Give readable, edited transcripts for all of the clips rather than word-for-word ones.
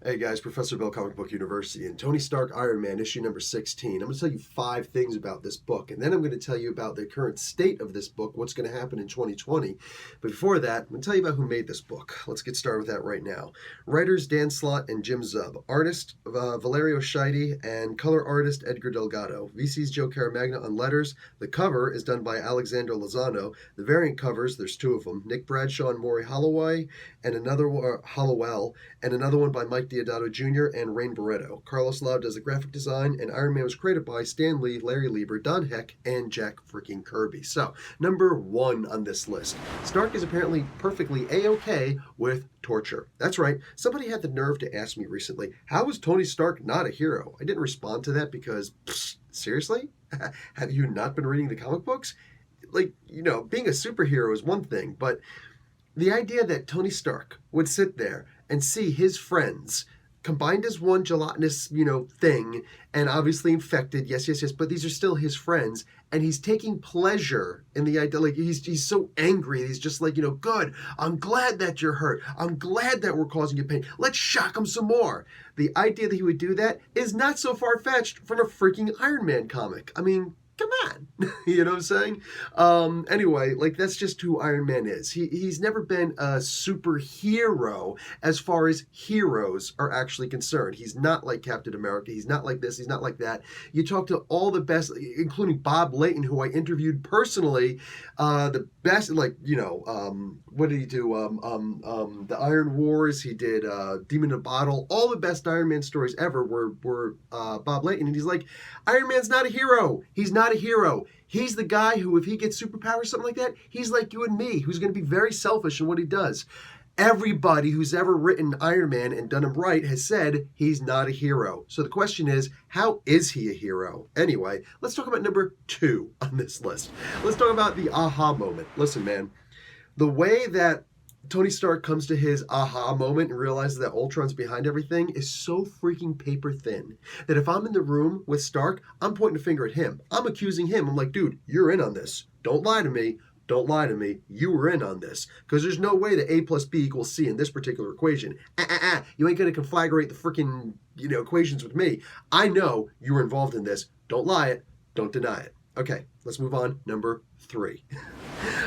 Hey guys, Professor Bill, Comic Book University, and Tony Stark Iron Man, issue number 16. I'm going to tell you 5 things about this book, and then I'm going to tell you about the current state of this book, what's going to happen in 2020. But before that, I'm going to tell you about who made this book. Let's get started with that right now. Writers Dan Slott and Jim Zub. Artist Valerio Scheide, and color artist Edgar Delgado. VC's Joe Caramagna on letters. The cover is done by Alexander Lozano. The variant covers, there's 2 of them, Nick Bradshaw and Maury Hollowell, and another one by Mike Deodato Jr. and Rain Barretto. Carlos Lau does the graphic design, and Iron Man was created by Stan Lee, Larry Lieber, Don Heck, and Jack freaking Kirby. So, number 1 on this list. Stark is apparently perfectly A-OK with torture. That's right, somebody had the nerve to ask me recently, how is Tony Stark not a hero? I didn't respond to that because, seriously? Have you not been reading the comic books? Like, being a superhero is one thing, but the idea that Tony Stark would sit there and see his friends combined as one gelatinous, thing, and obviously infected, yes, but these are still his friends, and he's taking pleasure in the idea, like, he's so angry, he's just like, good, I'm glad that you're hurt, I'm glad that we're causing you pain, let's shock him some more. The idea that he would do that is not so far-fetched from a freaking Iron Man comic. I mean, come on. You know what I'm saying? Anyway, that's just who Iron Man is. He's never been a superhero as far as heroes are actually concerned. He's not like Captain America. He's not like this. He's not like that. You talk to all the best, including Bob Layton, who I interviewed personally, the best, what did he do? The Iron Wars. He did Demon in a Bottle. All the best Iron Man stories ever were Bob Layton. And he's like, Iron Man's not a hero. He's not a hero. He's the guy who, if he gets superpowers, something like that, he's like you and me, who's going to be very selfish in what he does. Everybody who's ever written Iron Man and done him right has said he's not a hero. So the question is, how is he a hero? Anyway, let's talk about number 2 on this list. Let's talk about the aha moment. Listen, man, the way that Tony Stark comes to his aha moment and realizes that Ultron's behind everything is so freaking paper thin that if I'm in the room with Stark, I'm pointing a finger at him. I'm accusing him. I'm like, dude, you're in on this. Don't lie to me. Don't lie to me. You were in on this. Because there's no way that A plus B equals C in this particular equation. You ain't going to conflagrate the freaking, equations with me. I know you were involved in this. Don't lie it. Don't deny it. Okay, let's move on. Number 3.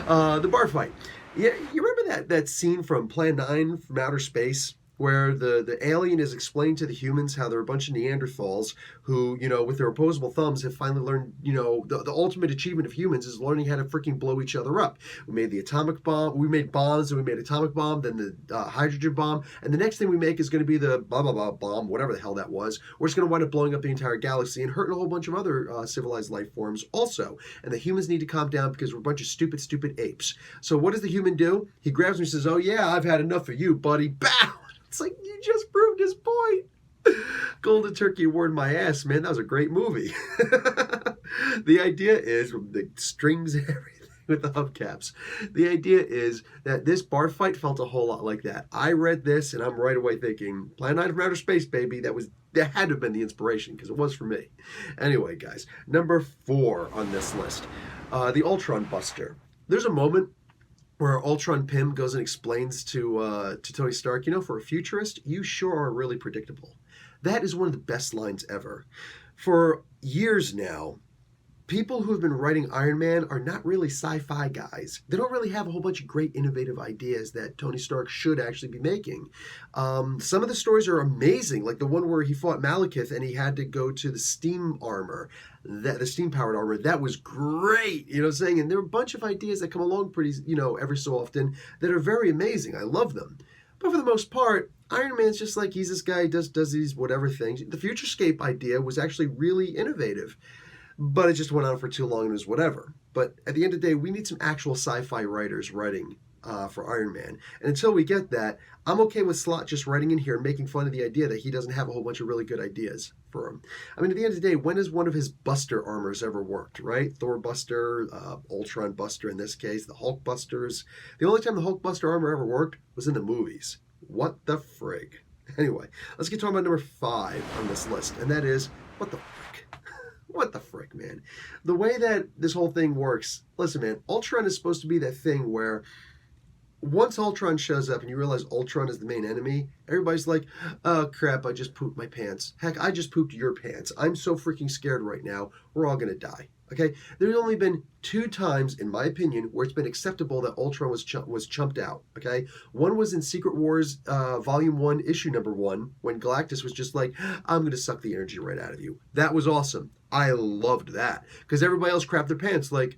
The bar fight. Yeah, you remember that scene from Plan 9 from Outer Space where the alien is explaining to the humans how they're a bunch of Neanderthals who, with their opposable thumbs have finally learned, the ultimate achievement of humans is learning how to freaking blow each other up. We made the atomic bomb, we made bombs, and we made atomic bomb, then the hydrogen bomb, and the next thing we make is going to be the blah, blah, blah bomb, whatever the hell that was. We're just going to wind up blowing up the entire galaxy and hurting a whole bunch of other civilized life forms also. And the humans need to calm down because we're a bunch of stupid apes. So what does the human do? He grabs me and says, oh yeah, I've had enough of you, buddy. Bow! It's like, you just proved his point. Golden Turkey Award my ass, man. That was a great movie. The idea is, the strings and everything with the hubcaps. The idea is that this bar fight felt a whole lot like that. I read this and I'm right away thinking, Plan 9 from Outer Space, baby. That had to have been the inspiration because it was for me. Anyway, guys, number 4 on this list. The Ultron Buster. There's a moment where Ultron Pym goes and explains to Tony Stark, for a futurist, you sure are really predictable. That is one of the best lines ever. For years now, people who have been writing Iron Man are not really sci-fi guys. They don't really have a whole bunch of great innovative ideas that Tony Stark should actually be making. Some of the stories are amazing, like the one where he fought Malekith and he had to go to the steam armor, the steam-powered armor. That was great, you know what I'm saying? And there are a bunch of ideas that come along pretty, every so often that are very amazing. I love them. But for the most part, Iron Man's just like, he's this guy, does these whatever things. The Futurescape idea was actually really innovative, but it just went on for too long and it was whatever. But at the end of the day, we need some actual sci-fi writers writing for Iron Man. And until we get that, I'm okay with Slott just writing in here and making fun of the idea that he doesn't have a whole bunch of really good ideas for him. I mean, at the end of the day, when has one of his Buster armors ever worked, right? Thor Buster, Ultron Buster in this case, the Hulk Busters. The only time the Hulk Buster armor ever worked was in the movies. What the frig? Anyway, let's get talking about number 5 on this list, and that is, what the frick? What the frick, man? The way that this whole thing works, listen, man, Ultron is supposed to be that thing where once Ultron shows up and you realize Ultron is the main enemy, everybody's like, oh crap, I just pooped my pants. Heck, I just pooped your pants. I'm so freaking scared right now. We're all going to die. Okay? There's only been 2 times, in my opinion, where it's been acceptable that Ultron was chumped out. Okay? One was in Secret Wars Volume 1, Issue number 1, when Galactus was just like, I'm going to suck the energy right out of you. That was awesome. I loved that. Because everybody else crapped their pants like,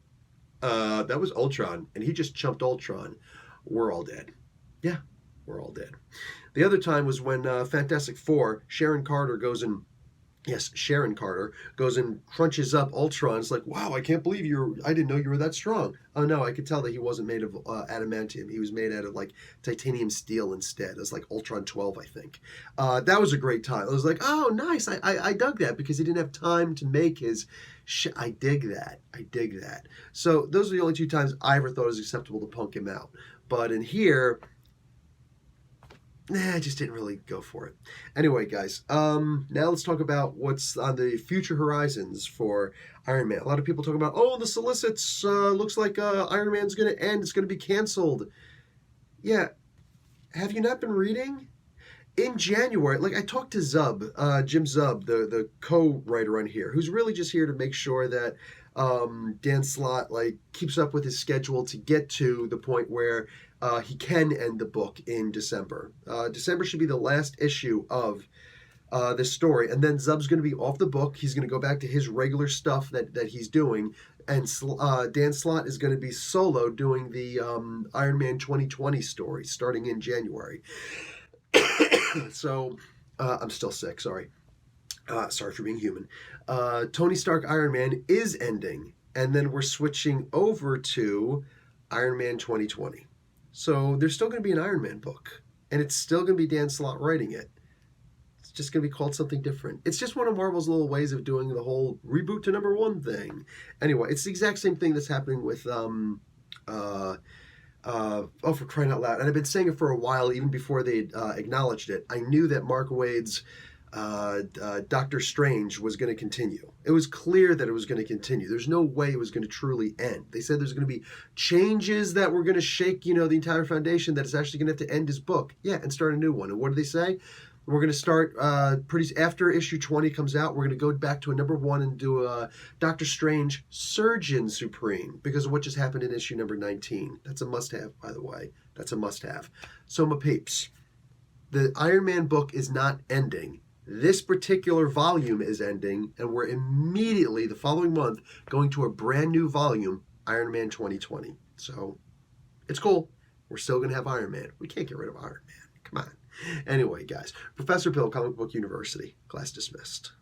that was Ultron, and he just chumped Ultron. We're all dead. Yeah, we're all dead. The other time was when Fantastic Four, Sharon Carter goes and crunches up Ultron. It's like, wow, I can't believe I didn't know you were that strong. Oh no, I could tell that he wasn't made of adamantium. He was made out of like titanium steel instead. It was like Ultron 12, I think. That was a great time. I was like, oh, nice. I dug that because he didn't have time to make his I dig that. I dig that. So those are the only 2 times I ever thought it was acceptable to punk him out. But in here, I just didn't really go for it. Anyway, guys, now let's talk about what's on the future horizons for Iron Man. A lot of people talk about, the solicits, looks like Iron Man's going to end. It's going to be canceled. Yeah. Have you not been reading? In January, like I talked to Zub, Jim Zub, the co-writer on here, who's really just here to make sure that Dan Slott like keeps up with his schedule to get to the point where he can end the book in December. December should be the last issue of this story, and then Zub's going to be off the book. He's going to go back to his regular stuff that he's doing, and Dan Slott is going to be solo doing the Iron Man 2020 story starting in January. So, I'm still sick, sorry. Sorry for being human. Tony Stark Iron Man is ending, and then we're switching over to Iron Man 2020. So there's still going to be an Iron Man book, and it's still going to be Dan Slott writing it. It's just going to be called something different. It's just one of Marvel's little ways of doing the whole reboot to number 1 thing. Anyway, it's the exact same thing that's happening with for crying out loud. And I've been saying it for a while, even before they acknowledged it. I knew that Mark Waid's Doctor Strange was going to continue. It was clear that it was going to continue. There's no way it was going to truly end. They said there's going to be changes that were going to shake, the entire foundation, that it's actually going to have to end his book. Yeah, and start a new one. And what did they say? We're going to start after issue 20 comes out. We're going to go back to a number 1 and do a Doctor Strange Surgeon Supreme because of what just happened in issue number 19. That's a must-have, by the way. That's a must-have. So, my peeps, the Iron Man book is not ending. This particular volume is ending, and we're immediately, the following month, going to a brand new volume, Iron Man 2020. So, it's cool. We're still going to have Iron Man. We can't get rid of Iron Man. Come on. Anyway, guys, Professor Bill, Comic Book University, class dismissed.